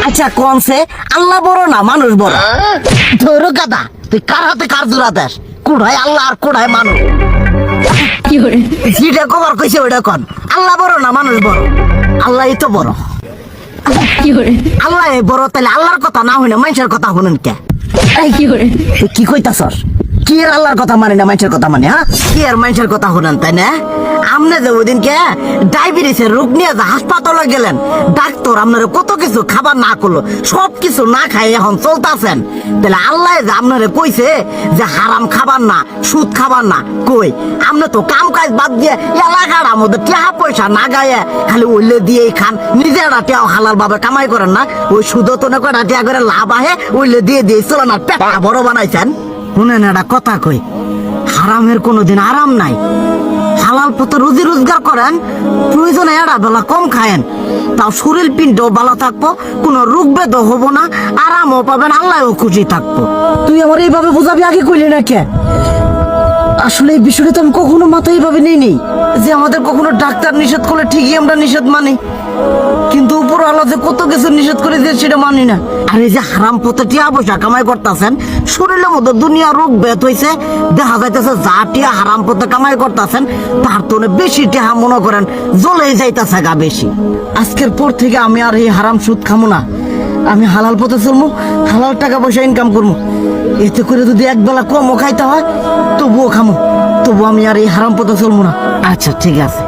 আচ্ছা কোনছে আল্লাহ বড় না মানুষ বড়? ধরো গাদা, তুই কার হাতে কার জোড়া দেশ? কুড়ায় আল্লাহ আর কুড়ায় মানুষ। যেটা কবার কইছে ওইটা কন। আল্লাহ বড় না মানুষ বড়? আল্লাহই তো বড়। আল্লাহ বড়, তাহলে আল্লাহর কথা না হইনা মানুষের কথা শুনেন কে? তুই কি কইতাছস? কি এর আল্লাহর কথা মানে না মানুষের কথা মানে? হ্যাঁ, কি আর মানুষের কথা শুনেন তাই না? আমনে যে ওই দিনকে ডায়াবেটিসের রোগ নিয়ে যে হাসপাতালে গেলেন, ডাক্তার আপনার কত কিছু খাবার না করলো, সব কিছু না খাই এখন চলতেছেন, তাহলে আল্লাহ যে আপনারে কইছে যে হারাম খাবার না, সুদ খাবার না, কই আপনি তো কাম কাজ বাদ দিয়ে এলাকার মধ্যে টাকা পয়সা না গায়ে খালি ওইলে দিয়েই খান, নিজেরা টিয়াও হালাল ভাবে কামাই করেন না, ওই সুদ তো না কটা টিয়া করে লাভ আহে ওইলে দিয়ে দিয়ে চলে না, পেটা বড় বানাইছেন। শুনেন একটা কথা কই, হারামের কোনোদিন আরাম নাই। হালাল পথে রুজি রোজগার করেন, প্রয়োজনে এড়া বেলা কম খায়েন, তাও শরীর পিণ্ডও ভালো থাকবো, কোনো রোগ বেদও হবো না, আরামও পাবেন, আল্লাহও খুশি থাকবো। তুই আমার এইভাবে বুঝাবি আগে কইলি না কে? আসলে এই বিষয়টা তো আমি কখনো মাথায় এইভাবে নিই যে আমাদের কখনো ডাক্তার নিষেধ করলে ঠিকই আমরা নিষেধ মানি, কিন্তু উপর আল্লাহ যে কত কিছু নিষেধ করে দিয়ে সেটা মানি না। আর এই যে হারাম পথে টিয়া পয়সা কামাই করতেছেন, শরীরের মধ্যে দুনিয়া রোগ বেত হয়েছে, দেখা যাইতেছে যা টিয়া হারাম পথে কামাই করতেছেন তার তো বেশি টিয়া মনে করেন জ্বলে যাইতেছে গা বেশি। আজকের পর থেকে আমি আর এই হারাম সুদ খামো না, আমি হালাল পথে চলবো, হালাল টাকা পয়সা ইনকাম করবো। এতে করে যদি একবেলা কমও খাইতে হয় তবুও খামো, তবু আমি আর এই হারাম পথে চলবো না। আচ্ছা ঠিক আছে।